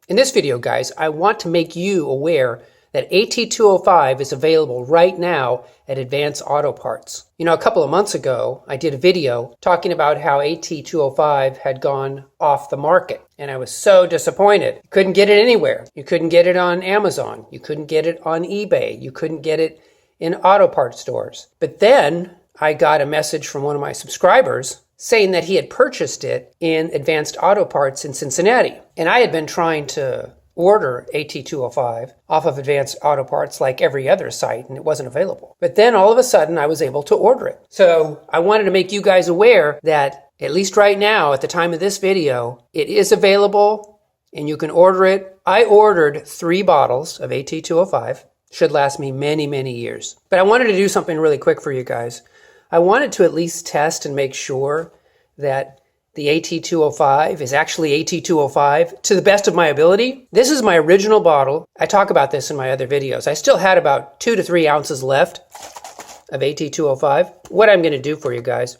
In this video, guys, I want to make you aware that AT-205 is available right now at Advanced Auto Parts. You know, a couple of months ago, I did a video talking about how AT-205 had gone off the market, and I was so disappointed. You couldn't get it anywhere. You couldn't get it on Amazon. You couldn't get it on eBay. You couldn't get it in auto parts stores. But then I got a message from one of my subscribers saying that he had purchased it in Advanced Auto Parts in Cincinnati. And I had been trying to order AT-205 off of Advanced Auto Parts like every other site, and it wasn't available. But then all of a sudden I was able to order it. So I wanted to make you guys aware that at least right now, at the time of this video, it is available and you can order it. I ordered 3 bottles of AT-205. Should last me many, many years. But I wanted to do something really quick for you guys. I wanted to at least test and make sure that the AT-205 is actually AT-205 to the best of my ability. This is my original bottle. I talk about this in my other videos. I still had about 2 to 3 ounces left of AT-205. What I'm going to do for you guys,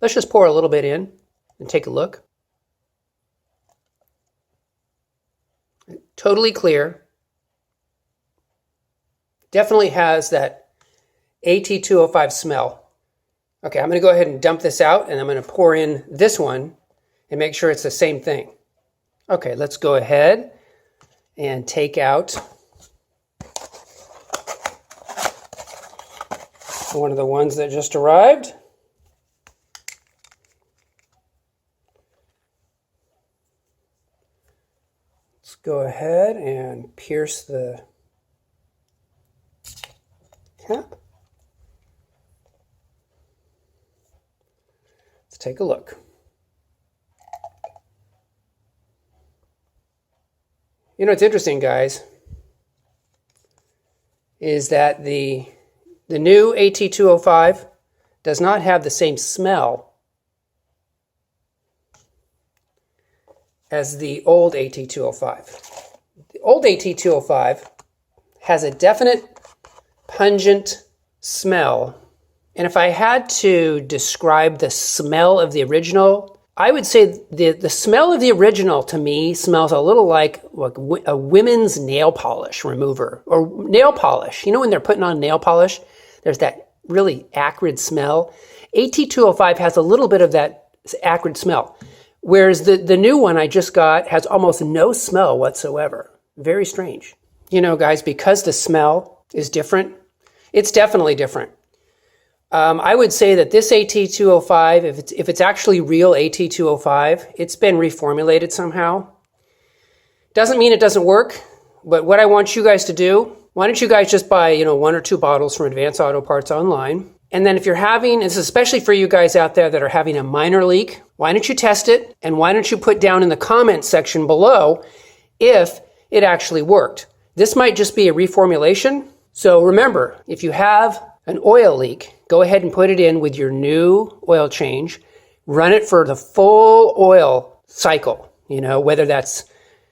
let's just pour a little bit in and take a look. Totally clear. Definitely has that AT-205 smell. Okay, I'm going to go ahead and dump this out, and I'm going to pour in this one and make sure it's the same thing. Okay, let's go ahead and take out one of the ones that just arrived. Let's go ahead and pierce the cap. Let's take a look. You know what's interesting, guys, is that the new AT-205 does not have the same smell as the old AT-205. The old AT-205 has a definite pungent smell. And if I had to describe the smell of the original, I would say the smell of the original to me smells a little like a women's nail polish remover or nail polish. You know when they're putting on nail polish, there's that really acrid smell. AT-205 has a little bit of that acrid smell, whereas the new one I just got has almost no smell whatsoever. Very strange. You know, guys, because the smell is different, it's definitely different. I would say that this AT-205, if it's actually real AT-205, it's been reformulated somehow. Doesn't mean it doesn't work, but what I want you guys to do, why don't you guys just buy, 1 or 2 bottles from Advanced Auto Parts online. And then if you're having, this is especially for you guys out there that are having a minor leak, why don't you test it? And why don't you put down in the comment section below if it actually worked? This might just be a reformulation. So remember, if you have an oil leak, go ahead and put it in with your new oil change. Run it for the full oil cycle, whether that's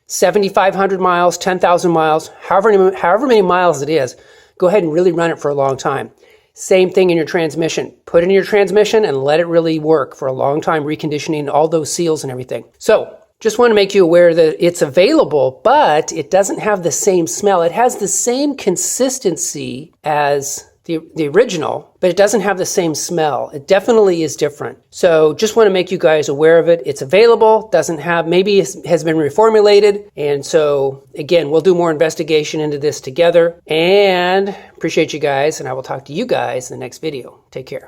7,500 miles, 10,000 miles, however many miles it is. Go ahead and really run it for a long time. Same thing in your transmission. Put it in your transmission and let it really work for a long time, reconditioning all those seals and everything. So just want to make you aware that it's available, but it doesn't have the same smell. It has the same consistency as the original, but it doesn't have the same smell. It definitely is different. So just want to make you guys aware of it. It's available, doesn't have, maybe it has been reformulated. And so again, we'll do more investigation into this together, and appreciate you guys. And I will talk to you guys in the next video. Take care.